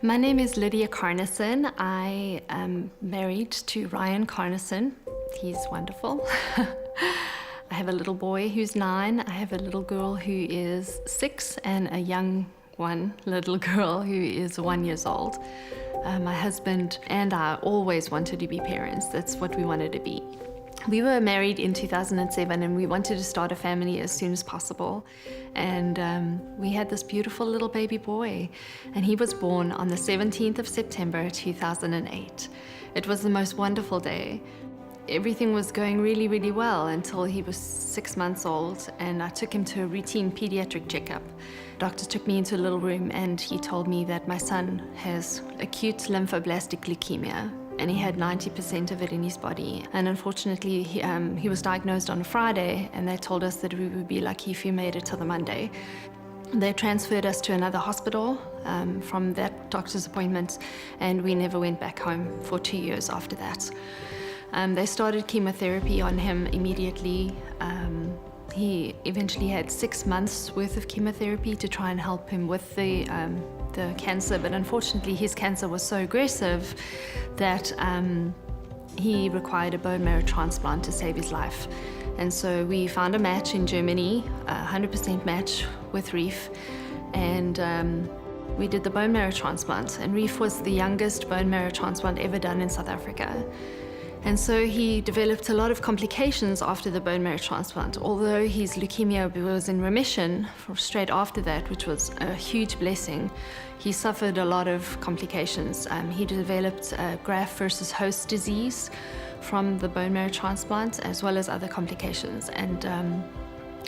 My name is Lydia Carneson. I am married to Ryan Carneson. He's wonderful. I have a little boy who's 9. I have a little girl who is 6 and a young little girl who is 1 year old. My husband and I always wanted to be parents. That's what we wanted to be. We were married in 2007 and we wanted to start a family as soon as possible. And we had this beautiful little baby boy. And he was born on the 17th of September 2008. It was the most wonderful day. Everything was going really, really well until he was 6 months old and I took him to a routine pediatric checkup. Doctor took me into a little room and he told me that my son has acute lymphoblastic leukemia. And he had 90% of it in his body. And unfortunately, he was diagnosed on a Friday, and they told us that we would be lucky if he made it till the Monday. They transferred us to another hospital from that doctor's appointment, and we never went back home for 2 years after that. They started chemotherapy on him immediately. He eventually had 6 months worth of chemotherapy to try and help him with the cancer, but unfortunately his cancer was so aggressive that he required a bone marrow transplant to save his life. And so we found a match in Germany, a 100% match with Reef, and we did the bone marrow transplant. And Reef was the youngest bone marrow transplant ever done in South Africa. And so he developed a lot of complications after the bone marrow transplant. Although his leukemia was in remission straight after that, which was a huge blessing, he suffered a lot of complications. He developed graft versus host disease from the bone marrow transplant, as well as other complications. And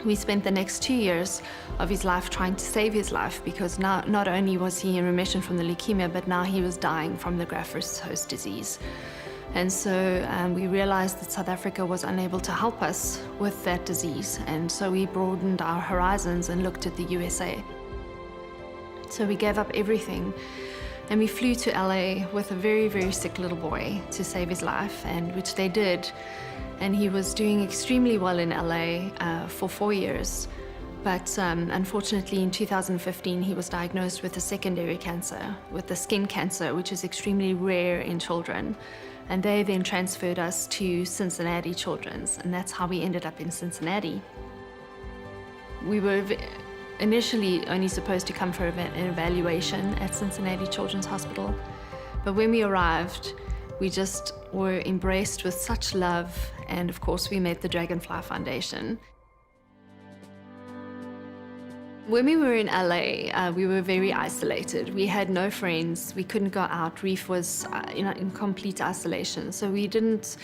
we spent the next 2 years of his life trying to save his life, because now not only was he in remission from the leukemia, but now he was dying from the graft versus host disease. And so we realized that South Africa was unable to help us with that disease. And so we broadened our horizons and looked at the USA. So we gave up everything and we flew to LA with a very, very sick little boy to save his life, and which they did. And he was doing extremely well in LA for 4 years. But unfortunately, in 2015, he was diagnosed with a secondary cancer, with the skin cancer, which is extremely rare in children. And they then transferred us to Cincinnati Children's, and that's how we ended up in Cincinnati. We were initially only supposed to come for an evaluation at Cincinnati Children's Hospital, but when we arrived, we just were embraced with such love, and of course we met the Dragonfly Foundation. When we were in LA, we were very isolated. We had no friends. We couldn't go out. Reef was in complete isolation. So we didn't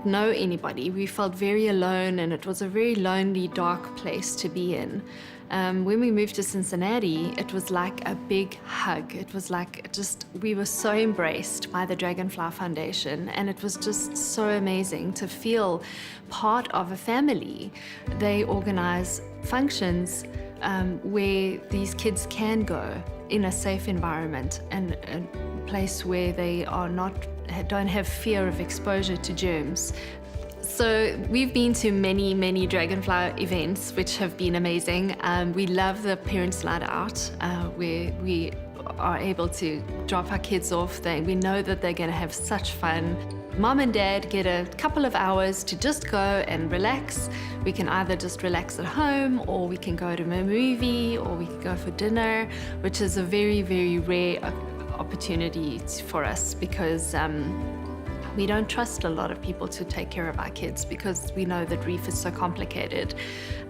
know anybody. We felt very alone, and it was a very lonely, dark place to be in. When we moved to Cincinnati, it was like a big hug. It was like we were so embraced by the Dragonfly Foundation, and it was just so amazing to feel part of a family. They organize functions where these kids can go in a safe environment and a place where they don't have fear of exposure to germs. So we've been to many, many Dragonfly events, which have been amazing. We love the Parents Night Out, where we are able to drop our kids off. We know that they're going to have such fun. Mom and Dad get a couple of hours to just go and relax. We can either just relax at home, or we can go to a movie, or we can go for dinner, which is a very, very rare opportunity for us, because we don't trust a lot of people to take care of our kids, because we know that Reef is so complicated,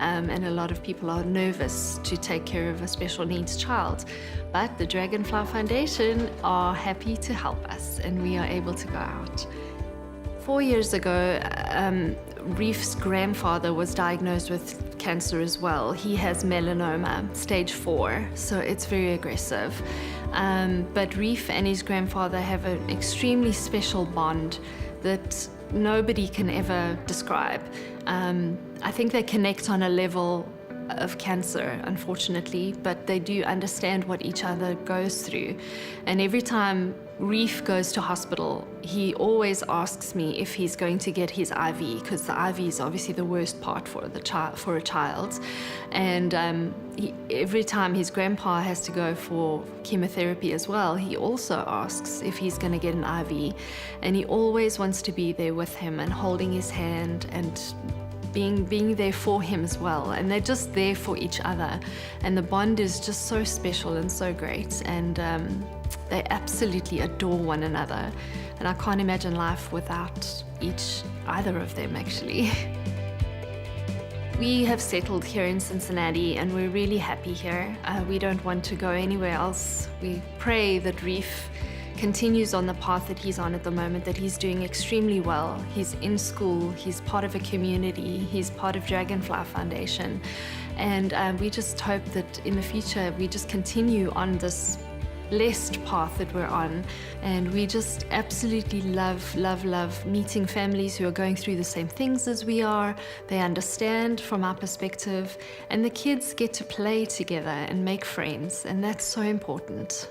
and a lot of people are nervous to take care of a special needs child. But the Dragonfly Foundation are happy to help us, and we are able to go out. 4 years ago, Reef's grandfather was diagnosed with cancer as well. He has melanoma, stage 4, so it's very aggressive. But Reef and his grandfather have an extremely special bond that nobody can ever describe. I think they connect on a level of cancer, unfortunately, but they do understand what each other goes through. And every time Reef goes to hospital, he always asks me if he's going to get his IV, because the IV is obviously the worst part for a child. And every time his grandpa has to go for chemotherapy as well, he also asks if he's going to get an IV. And he always wants to be there with him and holding his hand and being there for him as well. And they're just there for each other. And the bond is just so special and so great. And they absolutely adore one another. And I can't imagine life without either of them, actually. We have settled here in Cincinnati and we're really happy here. We don't want to go anywhere else. We pray that Reef continues on the path that he's on at the moment, that he's doing extremely well. He's in school, he's part of a community, he's part of Dragonfly Foundation. And we just hope that in the future we just continue on this blessed path that we're on. And we just absolutely love meeting families who are going through the same things as we are. They understand from our perspective, and the kids get to play together and make friends, and that's so important.